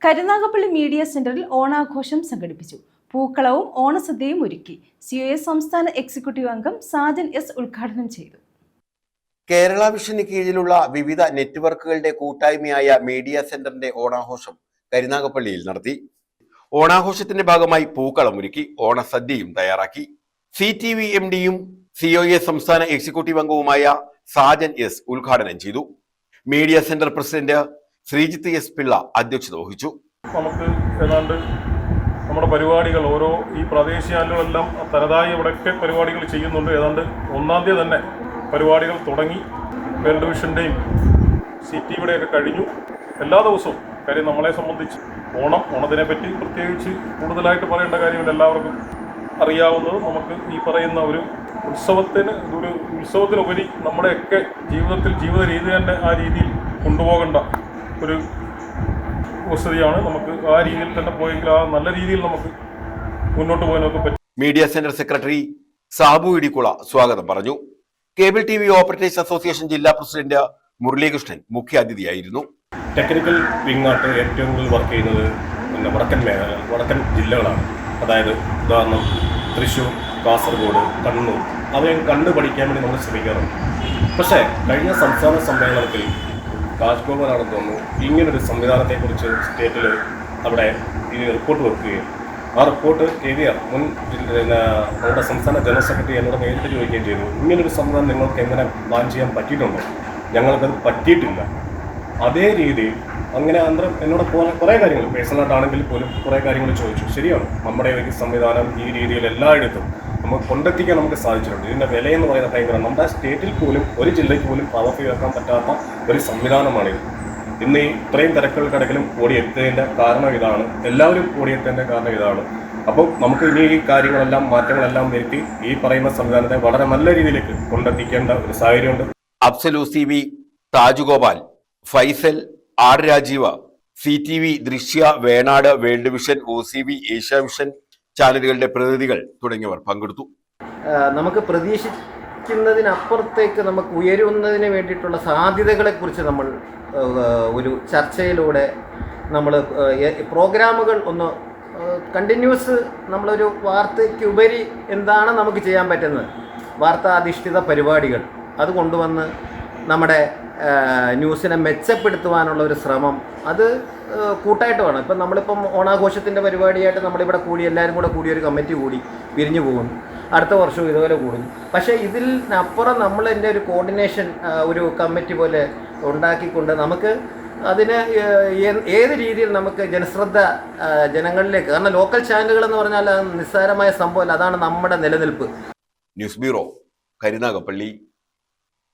Karunagappally media സെന്ററിൽ ഓണാഘോഷം സംഘടിപ്പിച്ചു. പൂക്കളവും ഓണസദ്യയും ഒരുക്കി. COA സംസ്ഥാന എക്സിക്യൂട്ടീവ് അംഗം സാജൻ എസ് ഉദ്ഘാടനം ചെയ്തു. കേരള വിഷന് കീഴിലുള്ള വിവിധ നെറ്റ്വർക്കുകളുടെ കൂട്ടായ്മയായ മീഡിയ സെന്ററിന്റെ ഓണാഘോഷം കരുനാഗപ്പള്ളിയിൽ നടത്തി. ഓണാഘോഷത്തിന്റെ ഭാഗമായി പൂക്കളം ഒരുക്കി ഓണസദ്യയും തയ്യാറാക്കി. CTV MDയും COA സംസ്ഥാന എക്സിക്യൂട്ടീവ് അംഗവുമായ സാജൻ എസ് ഉദ്ഘാടനം ചെയ്തു. Media centre president Sreejith S Pillai അധ്യക്ഷത വഹിച്ചു. നമുക്ക് ഏതാണ്ട് നമ്മുടെ പരിപാടികൾ ഓരോ ഈ പ്രാദേശികങ്ങളെല്ലാം തനതായി ഇവിടെയൊക്കെ പരിപാടികൾ ചെയ്യുന്നുണ്ട്. ഏതാണ്ട് ഒന്നാം തീയതി തന്നെ പരിപാടികൾ തുടങ്ങി. വേൾഡ് വിഷൻ്റെയും CTVയുടെയൊക്കെ കഴിഞ്ഞു. എല്ലാ ദിവസവും കാര്യം നമ്മളെ സംബന്ധിച്ച് ഓണത്തിനെ പറ്റി പ്രത്യേകിച്ച് കൂടുതലായിട്ട് പറയേണ്ട കാര്യമില്ല. എല്ലാവർക്കും അറിയാവുന്നത് നമുക്ക് ഈ പറയുന്ന ഒരു ഉത്സവത്തിനുപരി നമ്മുടെയൊക്കെ ജീവിത രീതി തന്നെ ആ രീതിയിൽ കൊണ്ടുപോകേണ്ട ഒരു വസ്തുതയാണ്. നമുക്ക് ആ രീതിയിൽ തന്നെ പോയെങ്കിൽ ആ നല്ല രീതിയിൽ നമുക്ക് മുന്നോട്ട് പോകാനൊക്കെ പറ്റും. Media centre secretary Sabu Idicula സ്വാഗതം പറഞ്ഞു. കേബിൾ TV ഓപ്പറേറ്റേഴ്സ് അസോസിയേഷൻ ജില്ലാ പ്രസിഡന്റ് മുരളീകൃഷ്ണൻ മുഖ്യാതിഥിയായിരുന്നു. ടെക്നിക്കൽ വിങ്ങായിട്ട് ഏറ്റവും കൂടുതൽ വർക്ക് ചെയ്യുന്നത് വടക്കൻ ജില്ലകളാണ്. അതായത് ഉദാഹരണം തൃശ്ശൂർ, കാസർഗോഡ്, കണ്ണൂർ അവയെ കണ്ടു പഠിക്കാൻ വേണ്ടി നമ്മൾ ശ്രമിക്കാറുണ്ട്. പക്ഷേ കഴിഞ്ഞ സംസ്ഥാന സമ്മേളനത്തിൽ രാജ്ഗോപാലാണെന്ന് തോന്നുന്നു ഇങ്ങനൊരു സംവിധാനത്തെക്കുറിച്ച് സ്റ്റേറ്റിൽ അവിടെ ഈ റിപ്പോർട്ട് വെക്കുകയും ആ റിപ്പോർട്ട് KVR മുൻ നമ്മുടെ സംസ്ഥാന ജനറൽ സെക്രട്ടറി എന്നോട് നേരിട്ട് ചോദിക്കുകയും ചെയ്തു. ഇങ്ങനൊരു സംവിധാനം നിങ്ങൾക്ക് എങ്ങനെ പ്ലാൻ ചെയ്യാൻ പറ്റിയിട്ടുണ്ടോ? ഞങ്ങൾക്കത് പറ്റിയിട്ടില്ല. അതേ രീതിയിൽ അങ്ങനെ എന്നോട് കുറേ കാര്യങ്ങൾ പേഴ്സണലായിട്ടാണെങ്കിൽ പോലും കുറേ കാര്യങ്ങൾ ചോദിച്ചു. ശരിയാണ്, നമ്മുടെ ഒരു സംവിധാനം ഈ രീതിയിൽ എല്ലായിടത്തും നമുക്ക് കൊണ്ടെത്തിക്കാൻ നമുക്ക് സാധിച്ചിട്ടുണ്ട്. ഇതിൻ്റെ വിലയെന്ന് പറയുന്നത് ഭയങ്കര. നമ്മുടെ സ്റ്റേറ്റിൽ പോലും ഒരു ജില്ലയ്ക്ക് പോലും പ്രാവർത്തികമാക്കാൻ പറ്റാത്ത ഒരു സംവിധാനമാണിത്. ഇന്ന് ഈ ഇത്രയും തിരക്കുകൾക്കിടയിലും ഓടിയെത്തിയതിൻ്റെ കാരണം ഇതാണ്. എല്ലാവരും ഓടിയെത്തിയതിൻ്റെ കാരണം ഇതാണ്. അപ്പോൾ നമുക്ക് ഇനി ഈ കാര്യങ്ങളെല്ലാം മാറ്റങ്ങളെല്ലാം വരുത്തി ഈ പറയുന്ന സംവിധാനത്തെ വളരെ നല്ല രീതിയിലേക്ക് കൊണ്ടെത്തിക്കേണ്ട ഒരു സാഹചര്യമുണ്ട്. അഫ്സൽ UCV, താജുഗോപാൽ, Faisal, R Rajeeva, CTV Drishya, Venad, world vision, OCV, Asia vision ചാനലുകളുടെ പ്രതിനിധികൾ തുടങ്ങിയവർ പങ്കെടുത്തു. നമുക്ക് പ്രതീക്ഷിക്കുന്നതിനപ്പുറത്തേക്ക് നമുക്ക് ഉയരുന്നതിന് വേണ്ടിയിട്ടുള്ള സാധ്യതകളെക്കുറിച്ച് നമ്മൾ ഒരു ചർച്ചയിലൂടെ നമ്മൾ പ്രോഗ്രാമുകൾ ഒന്ന് കണ്ടിന്യൂസ് നമ്മളൊരു വാർത്തയ്ക്കുപരി എന്താണ് നമുക്ക് ചെയ്യാൻ പറ്റുന്നത്, വാർത്താധിഷ്ഠിത പരിപാടികൾ അത് കൊണ്ടുവന്ന് നമ്മുടെ ന്യൂസിനെ മെച്ചപ്പെടുത്തുവാനുള്ള ഒരു ശ്രമം അത് കൂട്ടായിട്ട് വേണം. ഇപ്പം നമ്മളിപ്പം ഓണാഘോഷത്തിൻ്റെ പരിപാടിയായിട്ട് നമ്മളിവിടെ കൂടി എല്ലാവരും കൂടെ കൂടി ഒരു കമ്മിറ്റി കൂടി പിരിഞ്ഞു പോകുന്നു. അടുത്ത വർഷവും ഇതുപോലെ കൂടുന്നു. പക്ഷേ ഇതിനപ്പുറം നമ്മൾ എൻ്റെ ഒരു കോർഡിനേഷൻ ഒരു കമ്മിറ്റി പോലെ ഉണ്ടാക്കിക്കൊണ്ട് നമുക്ക് അതിന് ഏത് രീതിയിൽ നമുക്ക് ജനശ്രദ്ധ ജനങ്ങളിലേക്ക്, കാരണം ലോക്കൽ ചാനലുകൾ എന്ന് പറഞ്ഞാൽ നിസ്സാരമായ സംഭവമല്ല, അതാണ് നമ്മുടെ നിലനിൽപ്പ്. News bureau, Karunagappally.